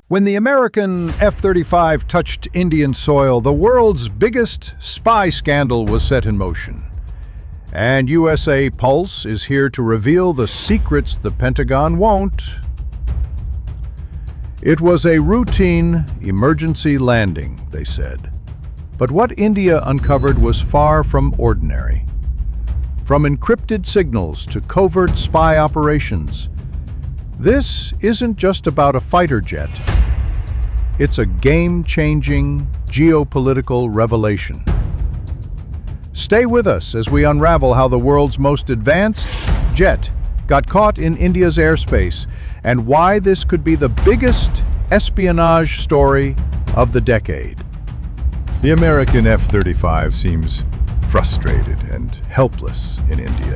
When the American F-35 touched Indian soil, the world's biggest spy scandal was set in motion. And USApulse is here to reveal the secrets the Pentagon won't. It was a routine emergency landing, they said. But what India uncovered was far from ordinary. From encrypted signals to covert spy operations, this isn't just about a fighter jet. It's a game-changing geopolitical revelation. Stay with us as we unravel how the world's most advanced jet got caught in India's airspace and why this could be the biggest espionage story of the decade. The American F-35 seems frustrated and helpless in India.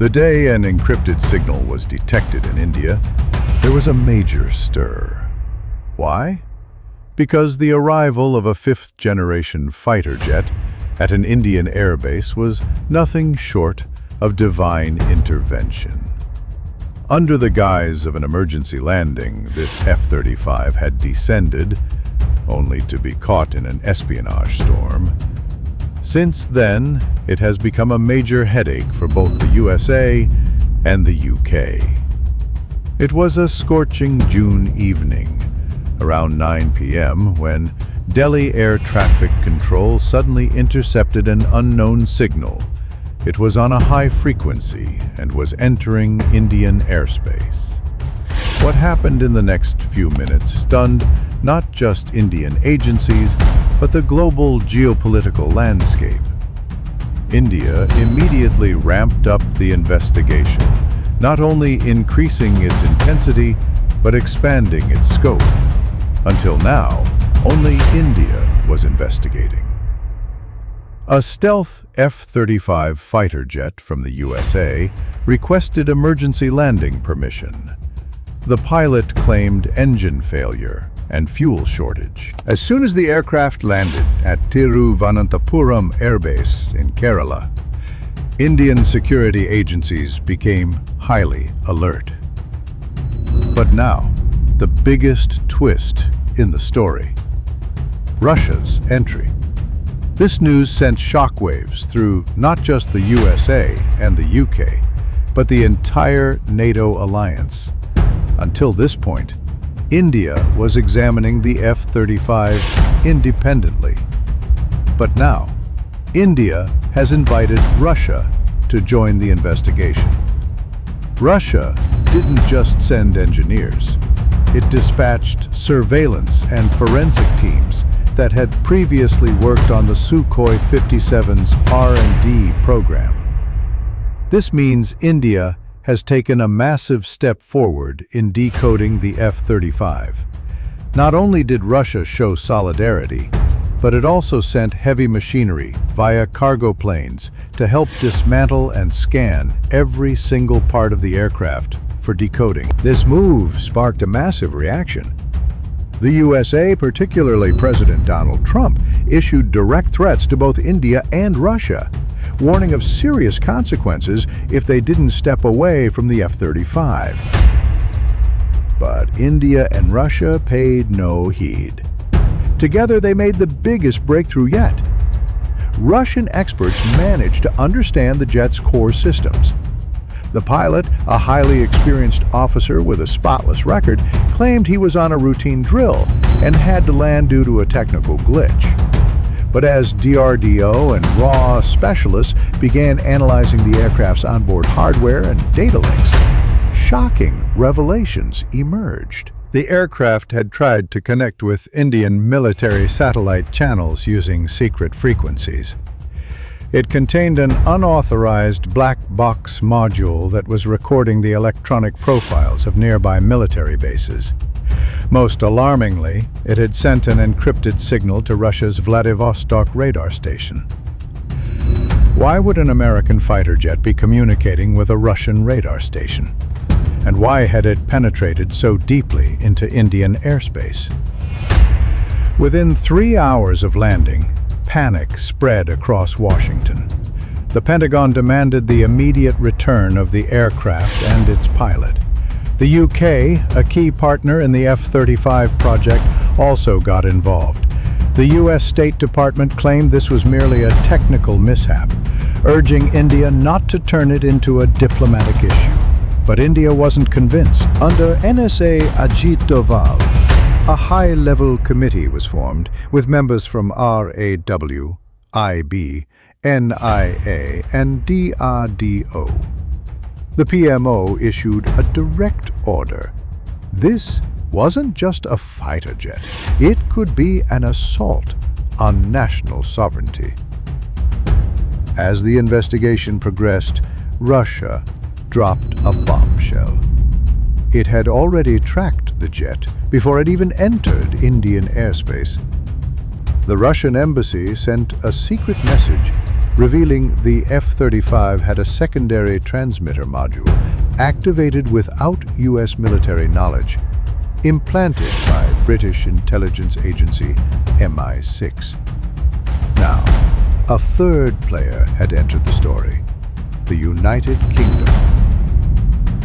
The day an encrypted signal was detected in India, there was a major stir. Why? Because the arrival of a fifth-generation fighter jet at an Indian airbase was nothing short of divine intervention. Under the guise of an emergency landing, this F-35 had descended, only to be caught in an espionage storm. Since then, it has become a major headache for both the USA and the UK. It was a scorching June evening, around 9 p.m., when Delhi Air Traffic Control suddenly intercepted an unknown signal. It was on a high frequency and was entering Indian airspace. What happened in the next few minutes stunned not just Indian agencies, but the global geopolitical landscape. India immediately ramped up the investigation, not only increasing its intensity, but expanding its scope. Until now, only India was investigating. A stealth F-35 fighter jet from the USA requested emergency landing permission. The pilot claimed engine failure and fuel shortage. As soon as the aircraft landed at Thiruvananthapuram Air Base in Kerala, Indian security agencies became highly alert. But now, the biggest twist in the story: Russia's entry. This news sent shockwaves through not just the USA and the UK, but the entire NATO alliance. Until this point, India was examining the F-35 independently. But now, India has invited Russia to join the investigation. Russia didn't just send engineers. It dispatched surveillance and forensic teams that had previously worked on the Su-57's R&D program. This means India has taken a massive step forward in decoding the F-35. Not only did Russia show solidarity, but it also sent heavy machinery via cargo planes to help dismantle and scan every single part of the aircraft for decoding. This move sparked a massive reaction. The USA, particularly President Donald Trump, issued direct threats to both India and Russia, warning of serious consequences if they didn't step away from the F-35. But India and Russia paid no heed. Together, they made the biggest breakthrough yet. Russian experts managed to understand the jet's core systems. The pilot, a highly experienced officer with a spotless record, claimed he was on a routine drill and had to land due to a technical glitch. But as DRDO and RAW specialists began analyzing the aircraft's onboard hardware and data links, shocking revelations emerged. The aircraft had tried to connect with Indian military satellite channels using secret frequencies. It contained an unauthorized black box module that was recording the electronic profiles of nearby military bases. Most alarmingly, it had sent an encrypted signal to Russia's Vladivostok radar station. Why would an American fighter jet be communicating with a Russian radar station? And why had it penetrated so deeply into Indian airspace? Within 3 hours of landing, panic spread across Washington. The Pentagon demanded the immediate return of the aircraft and its pilot. The UK, a key partner in the F-35 project, also got involved. The US State Department claimed this was merely a technical mishap, urging India not to turn it into a diplomatic issue. But India wasn't convinced. Under NSA Ajit Doval, a high-level committee was formed with members from RAW, IB, NIA, and DRDO. The PMO issued a direct order. This wasn't just a fighter jet. It could be an assault on national sovereignty. As the investigation progressed, Russia dropped a bombshell. It had already tracked the jet before it even entered Indian airspace. The Russian embassy sent a secret message revealing the F-35 had a secondary transmitter module activated without US military knowledge, implanted by British intelligence agency MI6. Now, a third player had entered the story, the United Kingdom.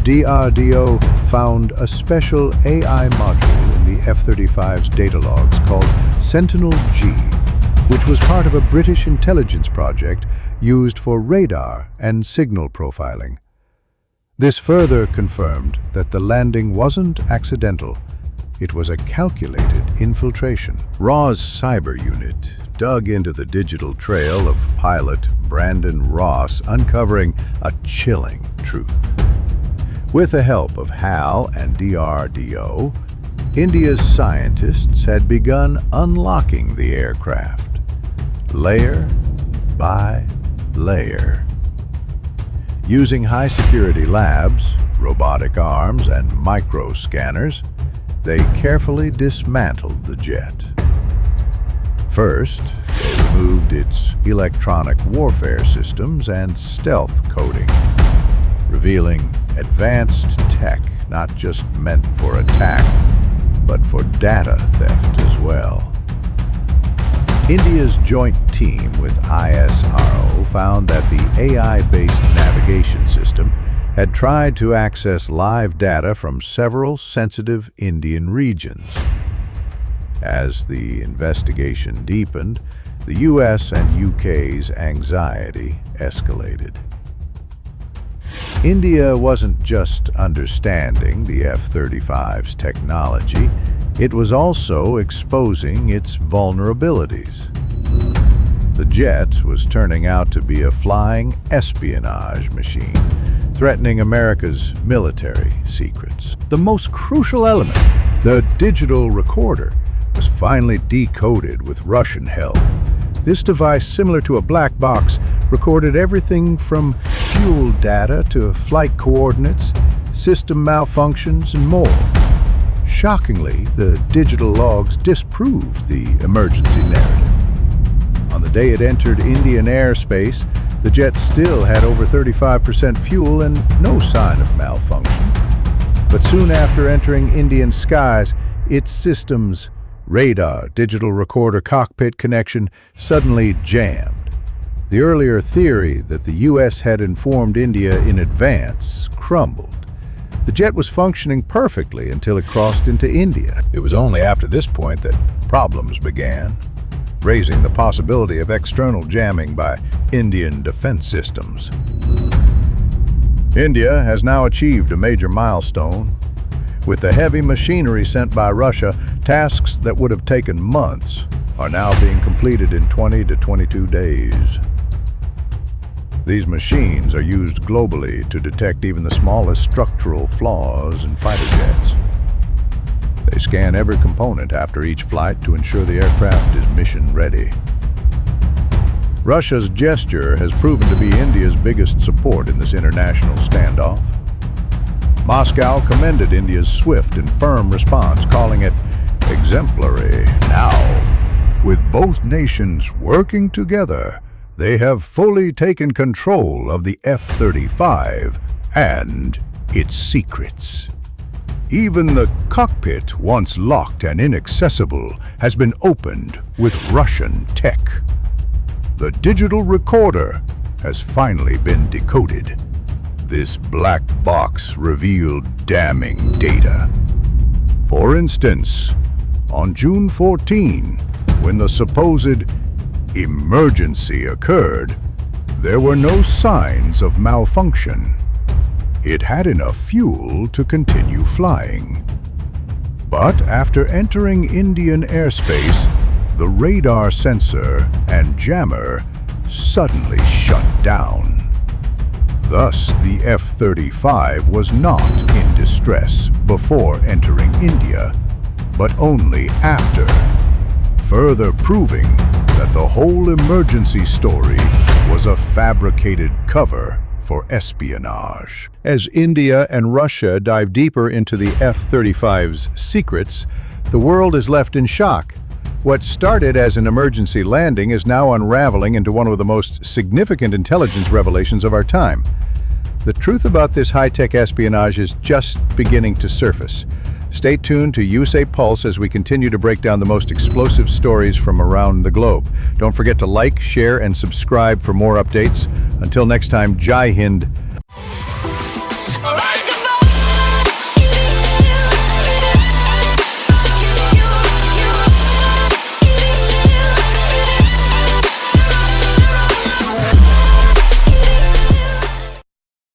DRDO found a special AI module in the F-35's data logs called Sentinel-G, which was part of a British intelligence project used for radar and signal profiling. This further confirmed that the landing wasn't accidental. It was a calculated infiltration. RAW's cyber unit dug into the digital trail of pilot Brandon Ross, uncovering a chilling truth. With the help of HAL and DRDO, India's scientists had begun unlocking the aircraft, layer by layer. Using high-security labs, robotic arms, and micro-scanners, they carefully dismantled the jet. First, they removed its electronic warfare systems and stealth coding, revealing advanced tech not just meant for attack, but for data theft as well. India's joint team with ISRO found that the AI-based navigation system had tried to access live data from several sensitive Indian regions. As the investigation deepened, the US and UK's anxiety escalated. India wasn't just understanding the F-35's technology, it was also exposing its vulnerabilities. The jet was turning out to be a flying espionage machine, threatening America's military secrets. The most crucial element, the digital recorder, was finally decoded with Russian help. This device, similar to a black box, recorded everything from fuel data to flight coordinates, system malfunctions, and more. Shockingly, the digital logs disproved the emergency narrative. On the day it entered Indian airspace, the jet still had over 35% fuel and no sign of malfunction. But soon after entering Indian skies, its systems, radar, digital recorder, cockpit connection, suddenly jammed. The earlier theory that the US had informed India in advance crumbled. The jet was functioning perfectly until it crossed into India. It was only after this point that problems began, raising the possibility of external jamming by Indian defense systems. India has now achieved a major milestone. With the heavy machinery sent by Russia, tasks that would have taken months are now being completed in 20 to 22 days. These machines are used globally to detect even the smallest structural flaws in fighter jets. They scan every component after each flight to ensure the aircraft is mission-ready. Russia's gesture has proven to be India's biggest support in this international standoff. Moscow commended India's swift and firm response, calling it exemplary. Now, with both nations working together, they have fully taken control of the F-35 and its secrets. Even the cockpit, once locked and inaccessible, has been opened with Russian tech. The digital recorder has finally been decoded. this black box revealed damning data. For instance, on June 14, when the supposed emergency occurred, there were no signs of malfunction. It had enough fuel to continue flying. But after entering Indian airspace, the radar sensor and jammer suddenly shut down. Thus, the F-35 was not in distress before entering India, but only after, further proving that the whole emergency story was a fabricated cover for espionage. As India and Russia dive deeper into the F-35's secrets, the world is left in shock. What started as an emergency landing is now unraveling into one of the most significant intelligence revelations of our time. The truth about this high-tech espionage is just beginning to surface. Stay tuned to USApulse as we continue to break down the most explosive stories from around the globe. Don't forget to like, share, and subscribe for more updates. Until next time, Jai Hind.